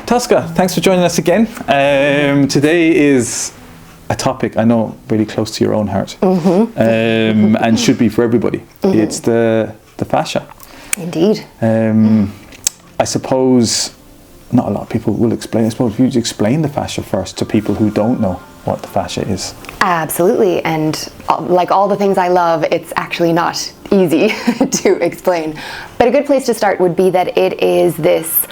Tosca, thanks for joining us again. Today is a topic I know really close to your own heart, and should be for everybody. It's the fascia. Indeed. I suppose not a lot of people will explain. I suppose if you explain the fascia first to people who don't know what the fascia is. Absolutely, and like all the things I love, it's actually not easy to explain. But a good place to start would be that it is this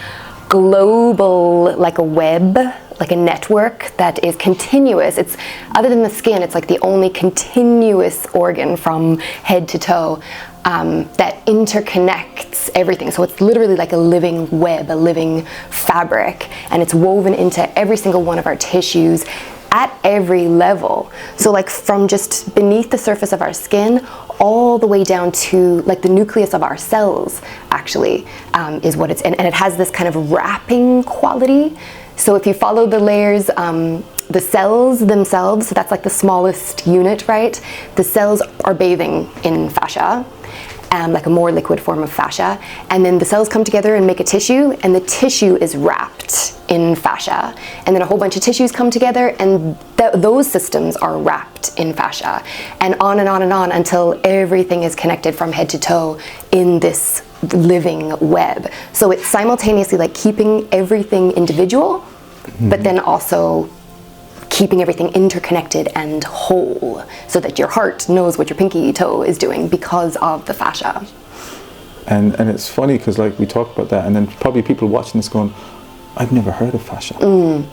global, like a web, like a network that is continuous. It's, other than the skin, it's like the only continuous organ from head to toe that interconnects everything. So it's literally like a living web, a living fabric, and it's woven into every single one of our tissues at every level. So like from just beneath the surface of our skin all the way down to like the nucleus of our cells actually is what it's in. And it has this kind of wrapping quality. So if you follow the layers, the cells themselves, so that's like the smallest unit, right? The cells are bathing in fascia, like a more liquid form of fascia, and then the cells come together and make a tissue, and the tissue is wrapped in fascia, and then a whole bunch of tissues come together, and those systems are wrapped in fascia, and on and on and on until everything is connected from head to toe in this living web. So it's simultaneously like keeping everything individual, but then also keeping everything interconnected and whole, so that your heart knows what your pinky toe is doing because of the fascia. And it's funny because like we talk about that, and then probably people watching this going, I've never heard of fascia.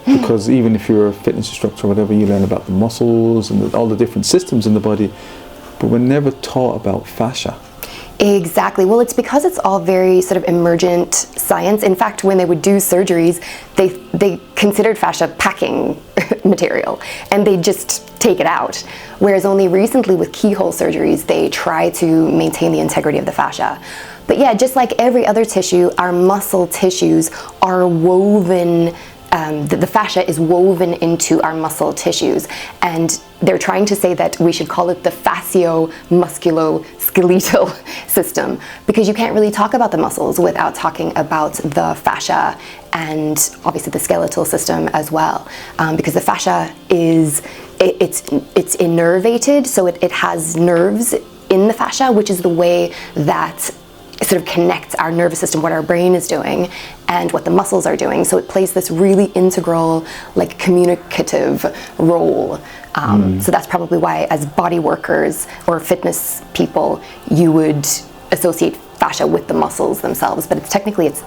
Because even if you're a fitness instructor or whatever, you learn about the muscles and all the different systems in the body, but we're never taught about fascia. Exactly. Well, it's because it's all very sort of emergent science. In fact, when they would do surgeries, they considered fascia packing material, and they just take it out. Whereas only recently with keyhole surgeries, they try to maintain the integrity of the fascia. But yeah, just like every other tissue, our muscle tissues are woven, the fascia is woven into our muscle tissues, and they're trying to say that we should call it the fascio-musculo-skeletal system, because you can't really talk about the muscles without talking about the fascia and obviously the skeletal system as well, because the fascia is, it's innervated, so it has nerves in the fascia, which is the way that it sort of connects our nervous system, what our brain is doing, and what the muscles are doing. So it plays this really integral, like communicative role. So that's probably why, as body workers or fitness people, you would associate fascia with the muscles themselves, but it's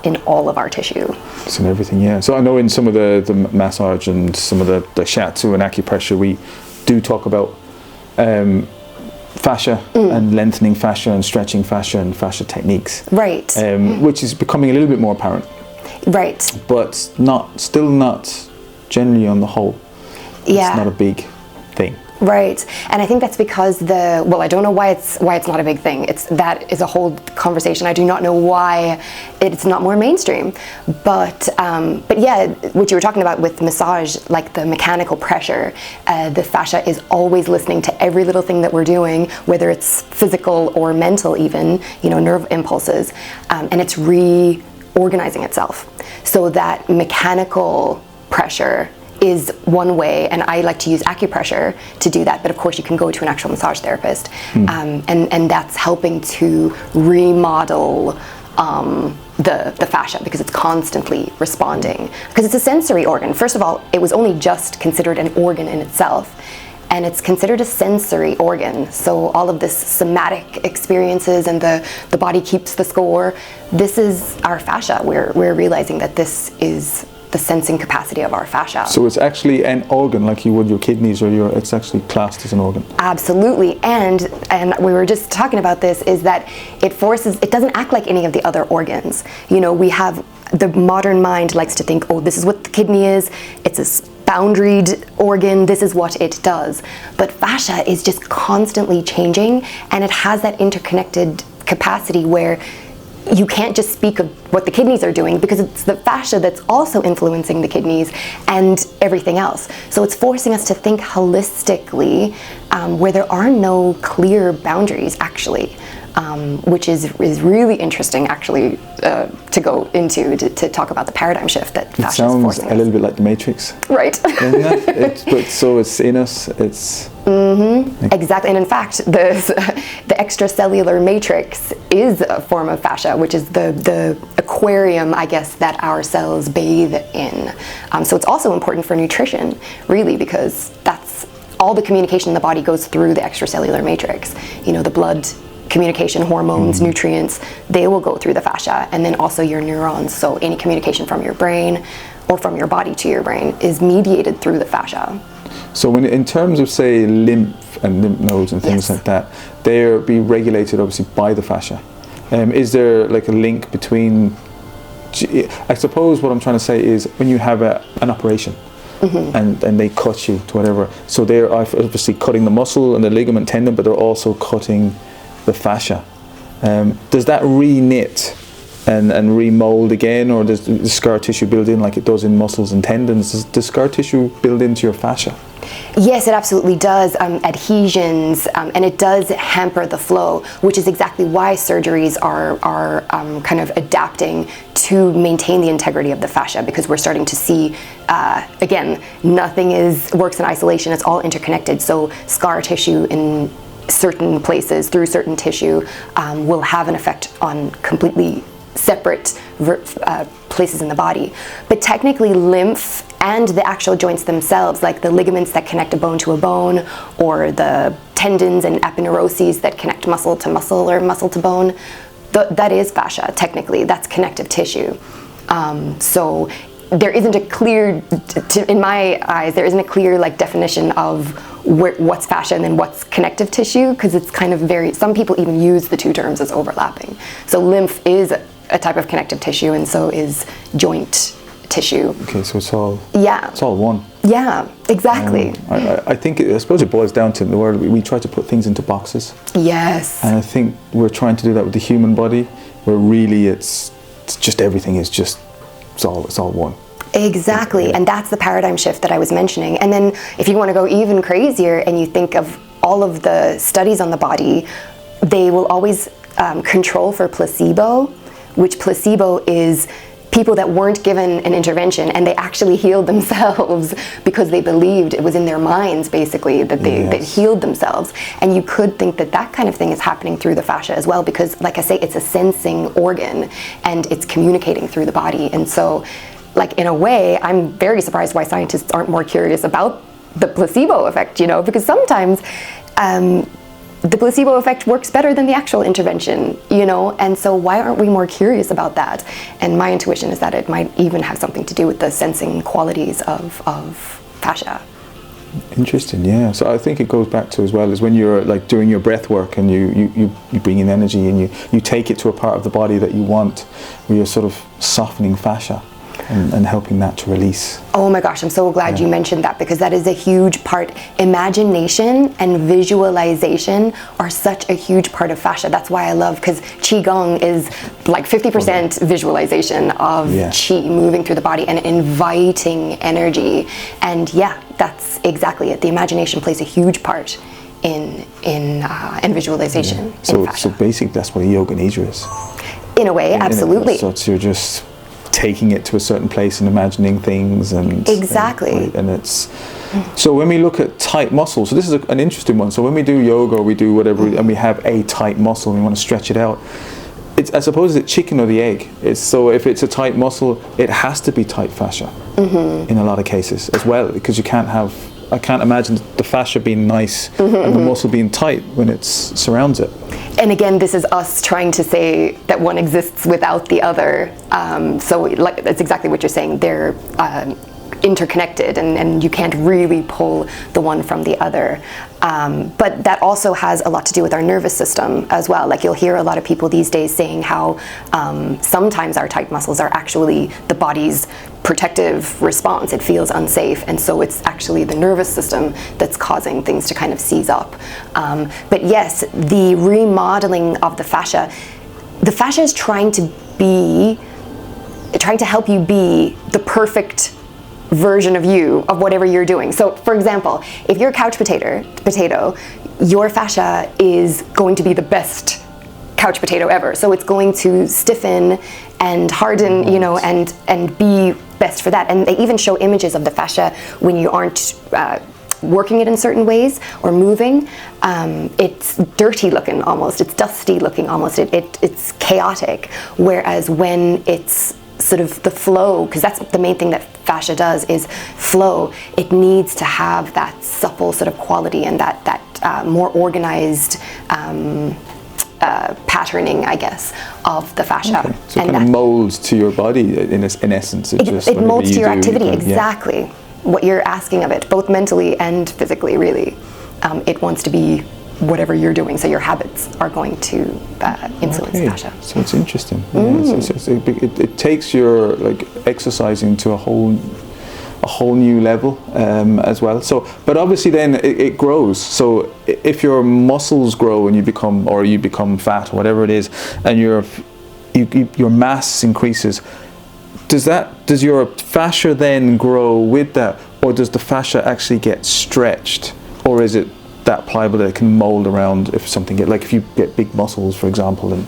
in all of our tissue. It's in everything, yeah. So I know in some of the massage and some of the shiatsu and acupressure, we do talk about fascia and lengthening fascia and stretching fascia and fascia techniques, right? Which is becoming a little bit more apparent, right? But still not generally on the whole. Yeah, it's not a big thing. Right, and I think that's because I don't know why it's not a big thing. That is a whole conversation. I do not know why it's not more mainstream. But yeah, what you were talking about with massage, like the mechanical pressure, the fascia is always listening to every little thing that we're doing, whether it's physical or mental, even nerve impulses, and it's reorganizing itself. So that mechanical pressure is one way, and I like to use acupressure to do that, but of course you can go to an actual massage therapist, and that's helping to remodel the fascia, because it's constantly responding, because it's a sensory organ. First of all, it was only just considered an organ in itself, and it's considered a sensory organ. So all of this somatic experiences and the body keeps the score. This is our fascia. We're realizing that this is the sensing capacity of our fascia. So it's actually an organ, like you would your kidneys, or it's actually classed as an organ. Absolutely, and we were just talking about this, is that it doesn't act like any of the other organs. We have, the modern mind likes to think, oh, this is what the kidney is, it's a boundaried organ, this is what it does. But fascia is just constantly changing, and it has that interconnected capacity where you can't just speak of what the kidneys are doing, because it's the fascia that's also influencing the kidneys and everything else. So it's forcing us to think holistically, where there are no clear boundaries, actually. which is really interesting, actually, to go into to talk about the paradigm shift that fascia is forcing. It sounds forcing a little bit like the Matrix, right? Isn't it? But so it's in us. It's exactly, and in fact, the extracellular matrix is a form of fascia, which is the aquarium, I guess, that our cells bathe in. So it's also important for nutrition, really, because that's all the communication in the body goes through the extracellular matrix. You know, the blood communication, hormones, nutrients, they will go through the fascia, and then also your neurons. So any communication from your brain or from your body to your brain is mediated through the fascia. So when, in terms of, say, lymph and lymph nodes and things like that, they're be regulated obviously by the fascia. Is there like a link between, I suppose what I'm trying to say is when you have an operation, and they cut you to whatever, so they're obviously cutting the muscle and the ligament tendon, but they're also cutting the fascia. Does that re-knit and remold again, or does the scar tissue build in like it does in muscles and tendons? Does scar tissue build into your fascia? Yes, it absolutely does. Adhesions, and it does hamper the flow, which is exactly why surgeries are kind of adapting to maintain the integrity of the fascia, because we're starting to see, again, nothing works in isolation. It's all interconnected. So scar tissue in certain places through certain tissue will have an effect on completely separate places in the body. But technically, lymph and the actual joints themselves, like the ligaments that connect a bone to a bone, or the tendons and aponeuroses that connect muscle to muscle or muscle to bone, that is fascia. Technically, that's connective tissue. So there isn't a clear, in my eyes, there isn't a clear like definition of what's fascia and then what's connective tissue, because it's kind of some people even use the two terms as overlapping. So lymph is a type of connective tissue, and so is joint tissue. Okay, so it's all one. Yeah, exactly. I think I suppose it boils down to the word we try to put things into boxes. Yes. And I think we're trying to do that with the human body, where really it's just everything is just it's all one. Exactly, and that's the paradigm shift that I was mentioning. And then if you want to go even crazier and you think of all of the studies on the body, they will always control for placebo, which placebo is people that weren't given an intervention and they actually healed themselves because they believed it was in their minds, basically, that they healed themselves. And you could think that that kind of thing is happening through the fascia as well, because like I say, it's a sensing organ and it's communicating through the body. And so, like, in a way, I'm very surprised why scientists aren't more curious about the placebo effect, you know, because sometimes the placebo effect works better than the actual intervention, you know, and so why aren't we more curious about that? And my intuition is that it might even have something to do with the sensing qualities of fascia. Interesting, yeah. So I think it goes back to as well as when you're like doing your breath work and you bring in energy and you take it to a part of the body that you want, where you're sort of softening fascia and helping that to release. Oh my gosh, I'm so glad you mentioned that, because that is a huge part. Imagination and visualization are such a huge part of fascia. That's why I love, because qigong is like 50% visualization of qi moving through the body and inviting energy. And yeah, that's exactly it. The imagination plays a huge part in visualization. Yeah. So basically that's what a yoga nidra is. In a way, absolutely. So you're just taking it to a certain place and imagining things and and it's so when we look at tight muscles, so this is an interesting one. So when we do yoga or we do whatever and we have a tight muscle and we want to stretch it out, it's, I suppose, it's chicken or the egg. It's, so if it's a tight muscle, it has to be tight fascia in a lot of cases as well, because I can't imagine the fascia being nice and the muscle being tight when it surrounds it. And again, this is us trying to say that one exists without the other. So like, that's exactly what you're saying. They're interconnected and you can't really pull the one from the other. But that also has a lot to do with our nervous system as well. Like, you'll hear a lot of people these days saying how sometimes our tight muscles are actually the body's protective response. It feels unsafe, and so it's actually the nervous system that's causing things to kind of seize up. But yes, the remodeling of the fascia is trying to help you be the perfect version of you, of whatever you're doing. So for example, if you're a couch potato, your fascia is going to be the best couch potato ever. So it's going to stiffen and harden, you know, and be best for that. And they even show images of the fascia when you aren't working it in certain ways or moving. It's dirty looking almost, it's dusty looking almost, it's chaotic. Whereas when it's sort of the flow, because that's the main thing that fascia does, is flow. It needs to have that supple sort of quality and that more organized patterning, I guess, of the fascia. Okay. So it kind of molds to your body in essence. It molds to your activity, exactly. What you're asking of it, both mentally and physically, really. It wants to be whatever you're doing, so your habits are going to influence the fascia. So it's interesting. Yeah, it takes your like exercising to a whole new level as well. So, but obviously then it grows. So if your muscles grow and you become fat, or whatever it is, and your mass increases, does your fascia then grow with that, or does the fascia actually get stretched, or is it that pliable that it can mold around if you get big muscles, for example? And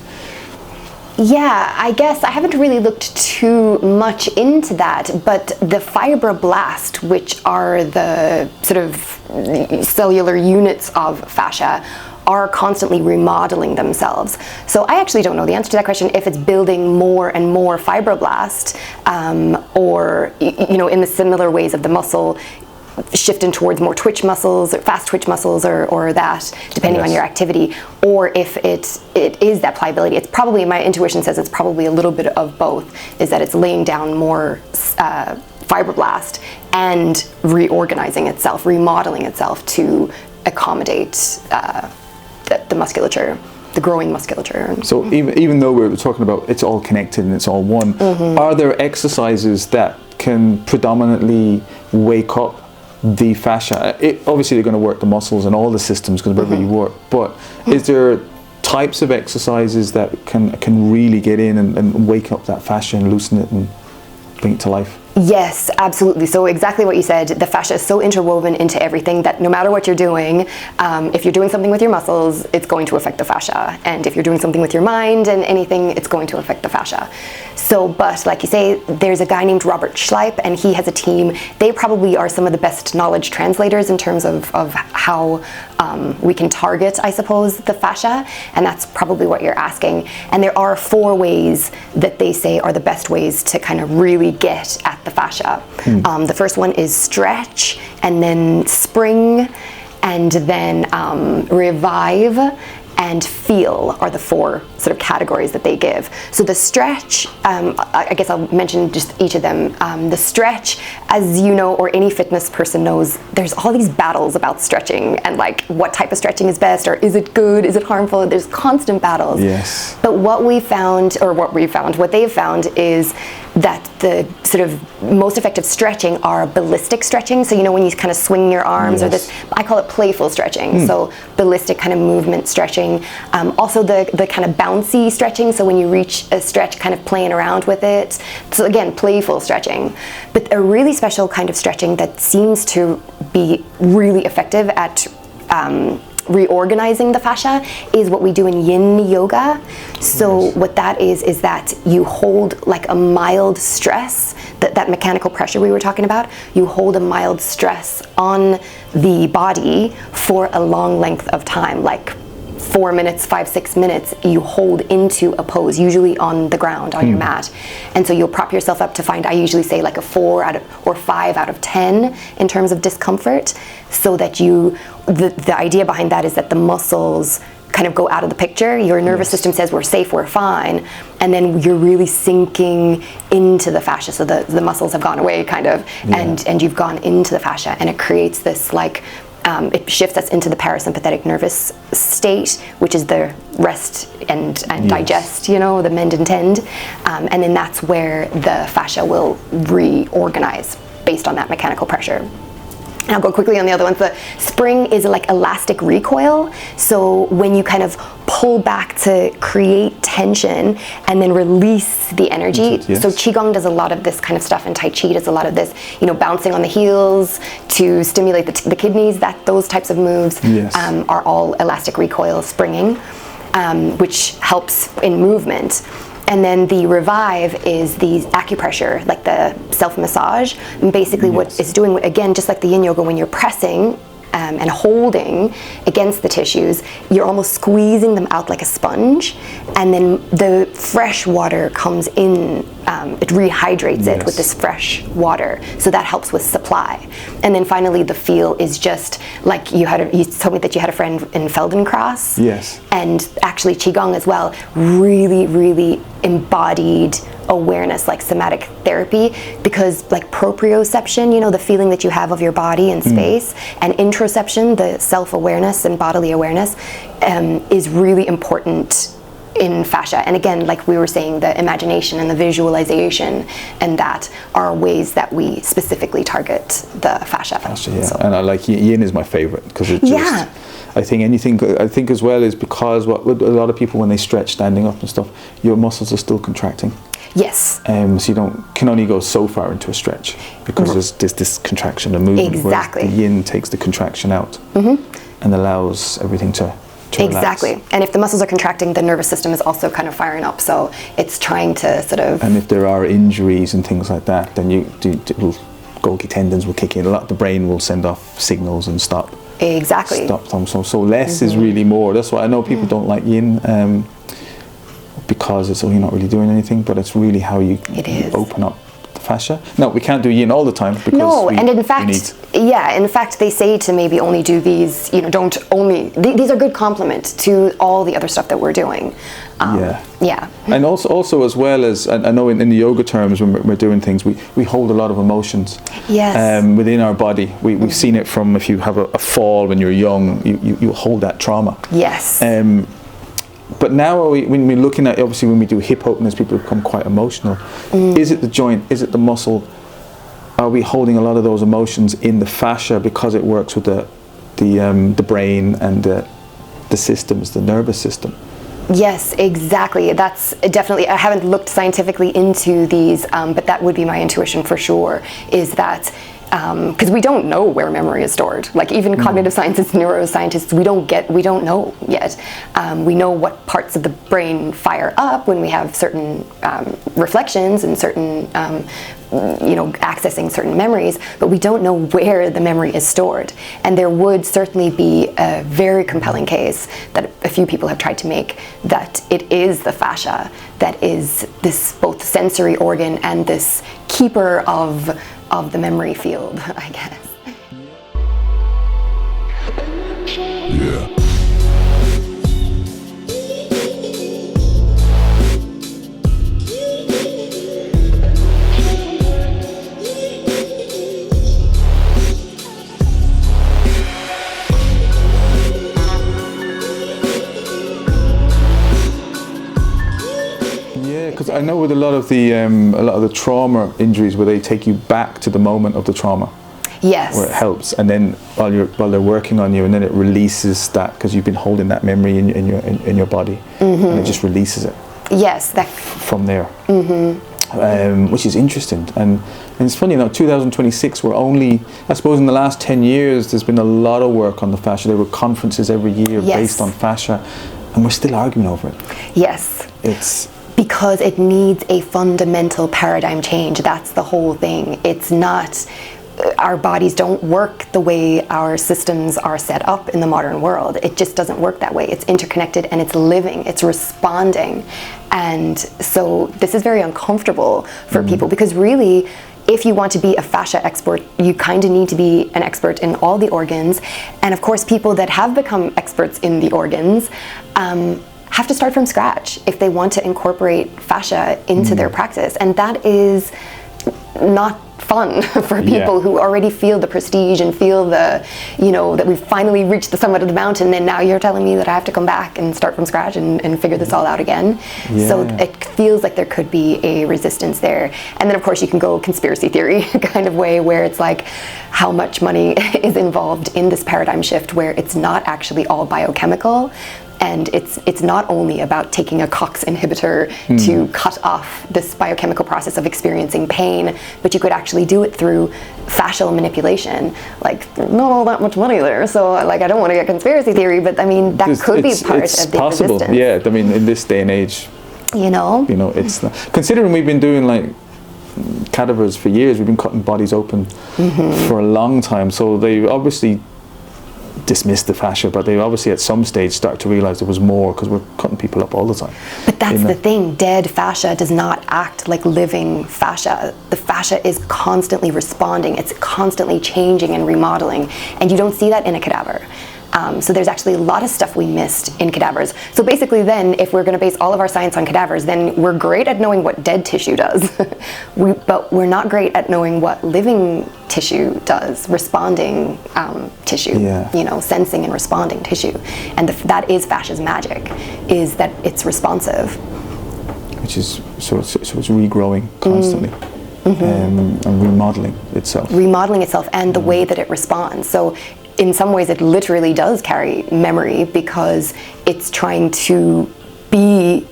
yeah, I guess I haven't really looked too much into that, but the fibroblast, which are the sort of cellular units of fascia, are constantly remodeling themselves. So I actually don't know the answer to that question, if it's building more and more fibroblast, or you know, in the similar ways of the muscle, shifting towards more twitch muscles, or fast twitch muscles, or that, depending on your activity, or if it is that pliability. It's probably, my intuition says it's probably a little bit of both, is that it's laying down more fibroblast and reorganizing itself, remodeling itself to accommodate the musculature, the growing musculature. So even though we're talking about it's all connected and it's all one, are there exercises that can predominantly wake up the fascia? Obviously they're going to work the muscles and all the systems, because wherever you work, but is there types of exercises that can really get in and wake up that fascia and loosen it and bring it to life? Yes, absolutely. So exactly what you said, the fascia is so interwoven into everything that no matter what you're doing, if you're doing something with your muscles, it's going to affect the fascia. And if you're doing something with your mind and anything, it's going to affect the fascia. So, but like you say, there's a guy named Robert Schleip, and he has a team. They probably are some of the best knowledge translators in terms of how we can target, I suppose, the fascia. And that's probably what you're asking. And there are 4 ways that they say are the best ways to kind of really get at the fascia. The first one is stretch, and then spring, and then revive, and feel are the 4 sort of categories that they give. So the stretch, I guess I'll mention just each of them. The stretch, as you know, or any fitness person knows, there's all these battles about stretching and like what type of stretching is best, or is it good, is it harmful? There's constant battles. Yes. But what they've found is that the sort of most effective stretching are ballistic stretching. So you know when you kind of swing your arms, or this, I call it playful stretching. So ballistic kind of movement stretching. Also the kind of bouncy stretching. So when you reach a stretch, kind of playing around with it. So again, playful stretching. But a really special kind of stretching that seems to be really effective at reorganizing the fascia is what we do in yin yoga. So what that is that you hold like a mild stress, that mechanical pressure we were talking about, you hold a mild stress on the body for a long length of time, like 4 minutes, 5-6 minutes, you hold into a pose, usually on the ground, on your mat. And so you'll prop yourself up to find, I usually say like a 4 or 5 out of 10 in terms of discomfort, so that the idea behind that is that the muscles kind of go out of the picture. Your nervous system says we're safe, we're fine, and then you're really sinking into the fascia. So the muscles have gone away kind of, and you've gone into the fascia, and it creates this like, it shifts us into the parasympathetic nervous state, which is the rest and digest, you know, the mend and tend. And then that's where the fascia will reorganize based on that mechanical pressure. And I'll go quickly on the other ones. The spring is like elastic recoil. So when you kind of pull back to create tension and then release the energy. So qigong does a lot of this kind of stuff, and tai chi does a lot of this, you know, bouncing on the heels to stimulate the kidneys. Those types of moves are all elastic recoil springing. which helps in movement. And then the revive is the acupressure, like the self-massage. And basically what it's doing, again, just like the yin yoga, when you're pressing and holding against the tissues, you're almost squeezing them out like a sponge, and then the fresh water comes in, it rehydrates it with this fresh water, so that helps with supply. And then finally the feel is just like you told me that you had a friend in Feldenkrais. Yes. And actually qigong as well, really, really embodied awareness, like somatic therapy, because like proprioception, you know, the feeling that you have of your body in space, and interoception, the self-awareness and bodily awareness, is really important in fascia. And again, like we were saying, the imagination and the visualization and that are ways that we specifically target the fascia. Yeah. So. And I like yin is my favorite because it just, I think as well is because what a lot of people, when they stretch standing up and stuff, your muscles are still contracting. Yes. So you can only go so far into a stretch because there's this contraction and movement. Exactly. Whereas the yin takes the contraction out and allows everything to relax. Exactly. And if the muscles are contracting, the nervous system is also kind of firing up. So it's trying to sort of. And if there are injuries and things like that, then Golgi tendons will kick in. A lot. The brain will send off signals and stop. Exactly. Stop them. So less is really more. That's why I know people don't like yin. Because it's you're not really doing anything, but it's really how you open up the fascia. No, we can't do yin all the time because and in fact they say to maybe only do these, don't only, these are good complement to all the other stuff that we're doing. And also as well as, I know in the yoga terms, when we're doing things, we hold a lot of emotions within our body. We've seen it from, if you have a fall when you're young, you hold that trauma. Yes. But now when we're looking at, obviously when we do hip openers, people become quite emotional. Is it the joint? Is it the muscle? Are we holding a lot of those emotions in the fascia because it works with the brain and the systems, the nervous system? Yes, exactly. That's definitely, I haven't looked scientifically into these, but that would be my intuition for sure, is that because we don't know where memory is stored. Like even cognitive scientists, neuroscientists, we don't know yet. We know what parts of the brain fire up when we have certain reflections and certain, accessing certain memories, but we don't know where the memory is stored. And there would certainly be a very compelling case that a few people have tried to make that it is the fascia that is this both sensory organ and this keeper of the memory field, I guess. Yeah. Because I know with a lot of the trauma injuries where they take you back to the moment of the trauma. Yes. Where it helps, and then while they're working on you, and then it releases that because you've been holding that memory in your body, and it just releases it. Yes. From there. Which is interesting, and it's funny, 2026, we're only, I suppose in the last 10 years there's been a lot of work on the fascia. There were conferences every year based on fascia, and we're still arguing over it. Yes. It's because it needs a fundamental paradigm change. That's the whole thing. It's not, our bodies don't work the way our systems are set up in the modern world. It just doesn't work that way. It's interconnected and it's living, it's responding. And so this is very uncomfortable for people, because really, if you want to be a fascia expert, you kind of need to be an expert in all the organs. And of course, people that have become experts in the organs have to start from scratch if they want to incorporate fascia into their practice. And that is not fun for people who already feel the prestige and feel the, that we've finally reached the summit of the mountain, and now you're telling me that I have to come back and start from scratch and figure this all out again. So it feels like there could be a resistance there. And then of course you can go conspiracy theory kind of way, where it's like how much money is involved in this paradigm shift, where it's not actually all biochemical. And it's not only about taking a COX inhibitor to cut off this biochemical process of experiencing pain, but you could actually do it through fascial manipulation. Like, not all that much money there, so like I don't want to get conspiracy theory, but I mean that could be part of the possible. resistance. Yeah, I mean in this day and age, you know, it's not, considering we've been doing like cadavers for years, we've been cutting bodies open for a long time, so they obviously dismissed the fascia, but they obviously at some stage started to realize there was more, because we're cutting people up all the time. But that's the thing, dead fascia does not act like living fascia. The fascia is constantly responding, it's constantly changing and remodeling, and you don't see that in a cadaver. So there's actually a lot of stuff we missed in cadavers. So basically then, if we're going to base all of our science on cadavers, then we're great at knowing what dead tissue does, but we're not great at knowing what living tissue does, responding tissue, you know, sensing and responding tissue. And that is fascia's magic, is that it's responsive. Which is, so it's regrowing constantly. And remodeling itself. Remodeling itself and the way that it responds. So in some ways it literally does carry memory, because it's trying to be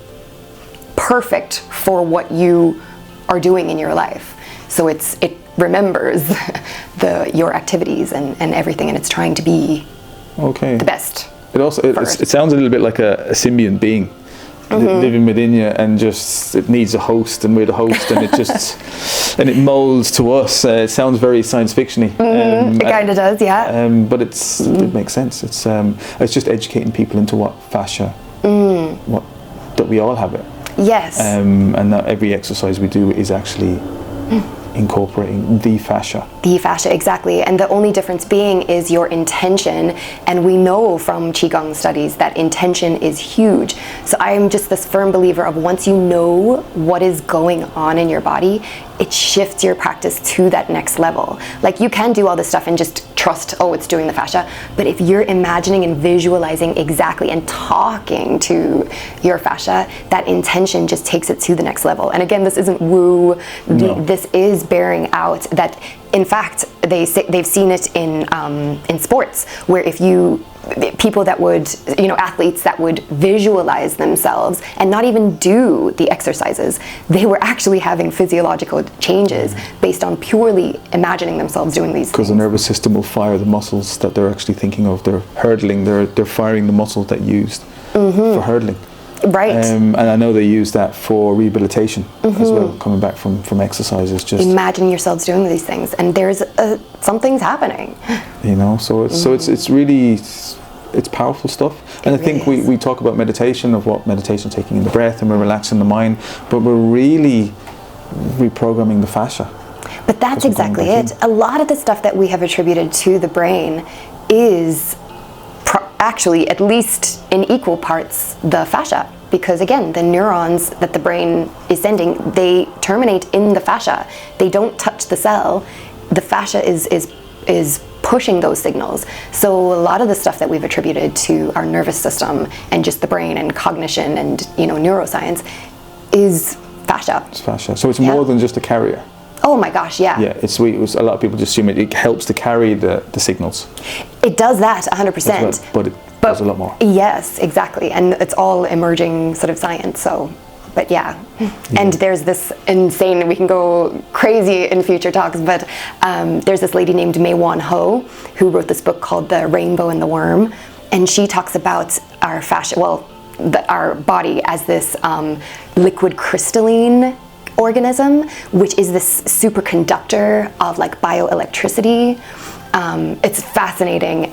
perfect for what you are doing in your life. So it remembers your activities and everything, and it's trying to be the best. It also it sounds a little bit like a symbiont being living within you, and just it needs a host, and we're the host, and it just and it molds to us. It sounds very science fictiony. It kind of does, yeah. But it makes sense. It's just educating people into what fascia, that we all have it. Yes. And that every exercise we do is actually incorporating the fascia. The fascia, exactly. And the only difference being is your intention. And we know from qigong studies that intention is huge. So I am just this firm believer of, once you know what is going on in your body, it shifts your practice to that next level. Like, you can do all this stuff and just trust, oh, it's doing the fascia. But if you're imagining and visualizing exactly and talking to your fascia, that intention just takes it to the next level. And again, this isn't woo. This is bearing out that, in fact, they've seen it in sports, where if people that would, athletes that would visualize themselves and not even do the exercises, they were actually having physiological changes based on purely imagining themselves doing these things. Because the nervous system will fire the muscles that they're actually thinking of. They're hurdling, they're firing the muscles that used for hurdling. Right. And I know they use that for rehabilitation as well, coming back from exercises. Just imagine yourselves doing these things, and there's something's happening. So it's really powerful stuff. And I think we talk about meditation, of what meditation, taking in the breath, and we're relaxing the mind, but we're really reprogramming the fascia. But that's exactly it. A lot of the stuff that we have attributed to the brain is actually, at least in equal parts, the fascia, because again, the neurons that the brain is sending, they terminate in the fascia. They don't touch the cell. The fascia is pushing those signals. So a lot of the stuff that we've attributed to our nervous system and just the brain and cognition and neuroscience is fascia. It's fascia. So it's more than just a carrier. Oh my gosh, yeah. Yeah, it's sweet. A lot of people just assume it helps to carry the signals. It does that 100%. But it does a lot more. Yes, exactly. And it's all emerging sort of science. So, but yeah. And there's this insane, we can go crazy in future talks, but there's this lady named May-Wan Ho who wrote this book called The Rainbow and the Worm. And she talks about our fascia, our body as this liquid crystalline organism, which is this superconductor of like bioelectricity. It's fascinating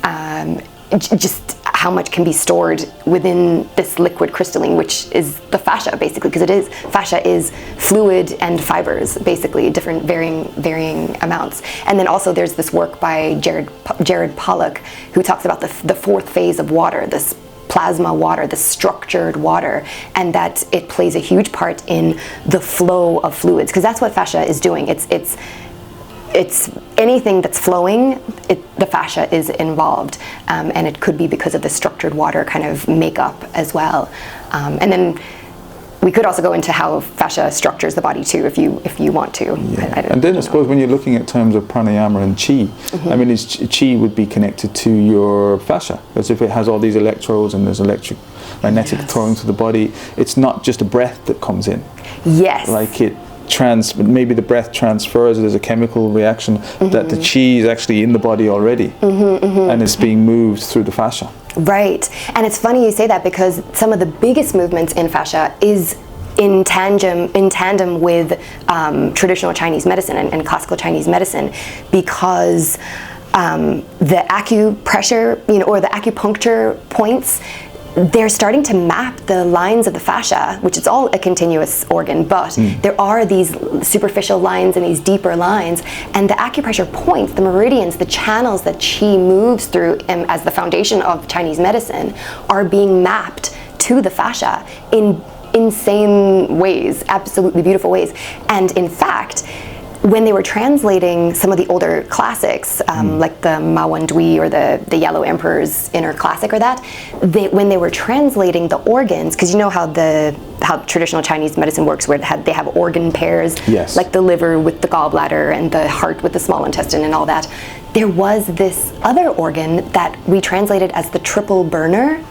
just how much can be stored within this liquid crystalline, which is the fascia basically, because fascia is fluid and fibers, basically different varying amounts. And then also there's this work by Jared Pollock, who talks about the fourth phase of water, this plasma water, the structured water, and that it plays a huge part in the flow of fluids, because that's what fascia is doing. It's anything that's flowing, the fascia is involved, and it could be because of the structured water kind of makeup as well. And then we could also go into how fascia structures the body too, if you want to. Yeah. I don't And then I know. suppose when you're looking at terms of pranayama and chi, I mean, chi would be connected to your fascia, as if it has all these electrodes and there's magnetic throwing to the body. It's not just a breath that comes in. Yes. Like maybe the breath transfers, there's a chemical reaction that the chi is actually in the body already, and it's being moved through the fascia. Right. And it's funny you say that, because some of the biggest movements in fascia is in tandem with traditional Chinese medicine and classical Chinese medicine, because the acupressure, or the acupuncture points, they're starting to map the lines of the fascia, which is all a continuous organ, but there are these superficial lines and these deeper lines, and the acupressure points, the meridians, the channels that qi moves through as the foundation of Chinese medicine, are being mapped to the fascia in insane ways, absolutely beautiful ways. And in fact, when they were translating some of the older classics, like the Ma Wendui or the Yellow Emperor's Inner Classic, or that, when they were translating the organs, because you know how traditional Chinese medicine works, where they have organ pairs, yes, like the liver with the gallbladder and the heart with the small intestine and all that. There was this other organ that we translated as the triple burner,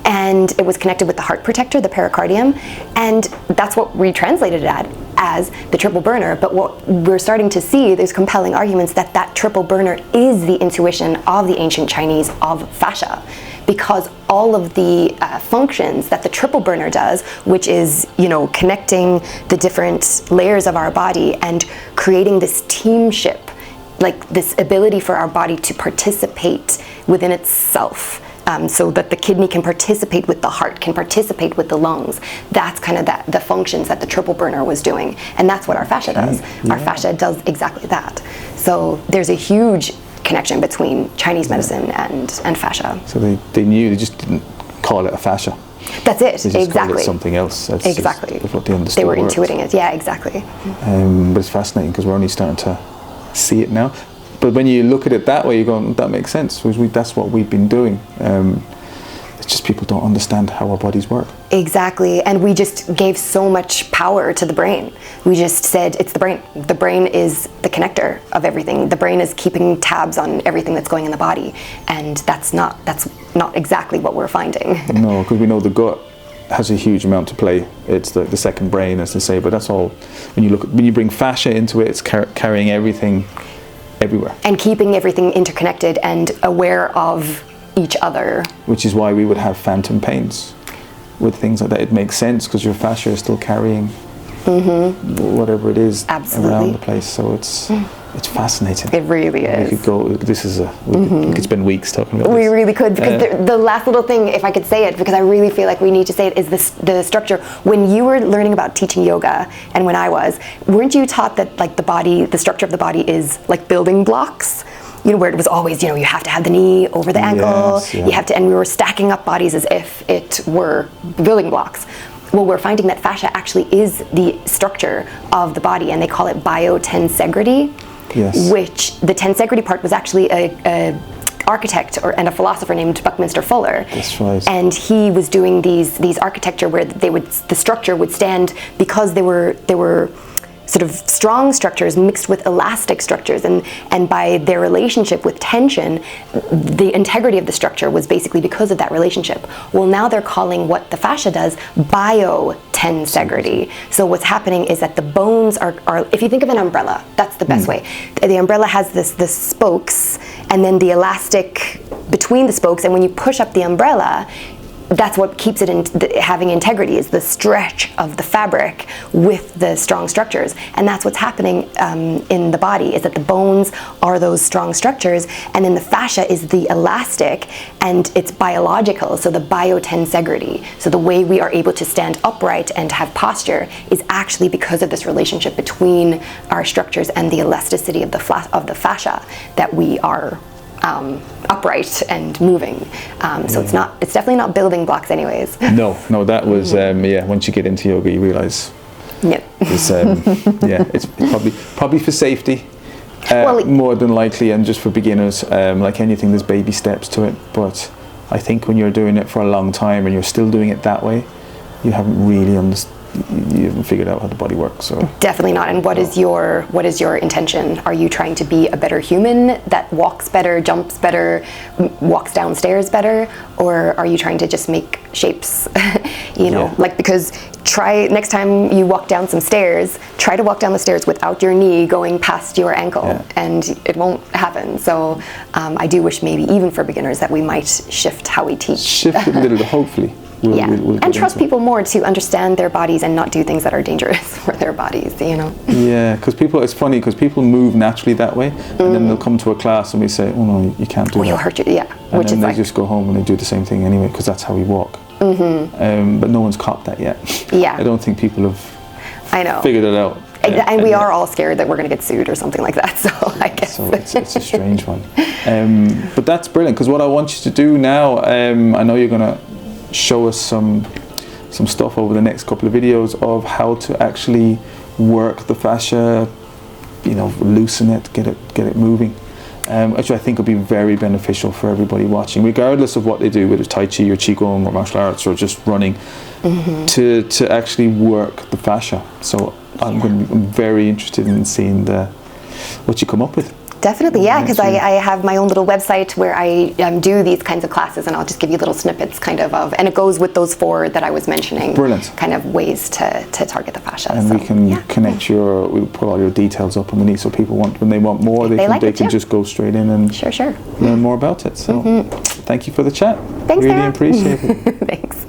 and it was connected with the heart protector, the pericardium, and that's what we translated it as the triple burner. But what we're starting to see, there's compelling arguments that triple burner is the intuition of the ancient Chinese of fascia, because all of the functions that the triple burner does, which is, connecting the different layers of our body and creating this teamship, like this ability for our body to participate within itself. So that the kidney can participate with the heart, can participate with the lungs. That's kind of the functions that the triple burner was doing. And that's what our fascia does. Yeah. Our fascia does exactly that. So there's a huge connection between Chinese medicine and fascia. So they knew, they just didn't call it a fascia. That's it, They just called exactly. it something else. That's Exactly. just what they understood. They were worked. intuiting it, yeah, exactly. But it's fascinating because we're only starting to see it now. But when you look at it that way, you go, that makes sense. That's what we've been doing. It's just people don't understand how our bodies work. Exactly, and we just gave so much power to the brain. We just said, it's the brain. The brain is the connector of everything. The brain is keeping tabs on everything that's going in the body, and that's not exactly what we're finding. No, because we know the gut has a huge amount to play. It's the second brain, as they say, but that's all. When you bring fascia into it, it's carrying everything everywhere. And keeping everything interconnected and aware of each other. Which is why we would have phantom pains with things like that. It makes sense because your fascia is still carrying whatever it is around the place. So it's fascinating. It really is. We could go. We could spend weeks talking about We this. really could, because the last little thing, if I could say it, because I really feel like we need to say it, is the structure. When you were learning about teaching yoga, and when I was, weren't you taught that like the structure of the body is like building blocks? Where it was always, you have to have the knee over the ankle. Yes, yeah. You have to, and we were stacking up bodies as if it were building blocks. Well, we're finding that fascia actually is the structure of the body, and they call it biotensegrity. Yes. Which the tensegrity part was actually a architect and a philosopher named Buckminster Fuller. That's right. And he was doing these architecture where the structure would stand, because they were sort of strong structures mixed with elastic structures, and by their relationship with tension, the integrity of the structure was basically because of that relationship. Well, now they're calling what the fascia does biotensegrity. So what's happening is that the bones are if you think of an umbrella, that's the best way. The umbrella has the spokes, and then the elastic between the spokes, and when you push up the umbrella, that's what keeps it having integrity, is the stretch of the fabric with the strong structures. And that's what's happening in the body, is that the bones are those strong structures, and then the fascia is the elastic, and it's biological, so the biotensegrity. So the way we are able to stand upright and have posture is actually because of this relationship between our structures and the elasticity of the fascia, that we are upright and moving. So it's definitely not building blocks anyways. No, that was once you get into yoga, you realize Yep. it's probably for safety, more than likely, and just for beginners. Like anything, there's baby steps to it, but I think when you're doing it for a long time and you're still doing it that way, you haven't really you haven't figured out how the body works. So definitely not. And what is your intention? Are you trying to be a better human that walks better, jumps better, walks downstairs better, or are you trying to just make shapes? Like, because try next time you walk down some stairs, try to walk down the stairs without your knee going past your ankle, and it won't happen. So I do wish maybe even for beginners that we might shift how we teach. Shift it a little, hopefully. We'll and trust people more to understand their bodies and not do things that are dangerous for their bodies, Yeah, because it's funny because people move naturally that way, and then they'll come to a class and we say, oh no, you can't do that. You'll hurt you, And then they just go home and they do the same thing anyway because that's how we walk. But no one's caught that yet. Yeah. I don't think people have figured it out. And we are all scared that we're going to get sued or something like that, so I guess. So it's a strange one. But that's brilliant, because what I want you to do now, I know you're going to show us some stuff over the next couple of videos of how to actually work the fascia, loosen it, get it moving, which I think will be very beneficial for everybody watching, regardless of what they do, whether it's Tai Chi or qigong or martial arts or just running, to actually work the fascia. So I'm very interested in seeing what you come up with. Definitely, yeah, because I have my own little website where I do these kinds of classes, and I'll just give you little snippets and it goes with those 4 that I was mentioning. Brilliant. Kind of ways to target the fascia. And we can connect we'll put all your details up underneath, so people when they want more, they can just go straight in and sure. learn more about it. So thank you for the chat. Thanks, really Sarah. appreciate it. Thanks.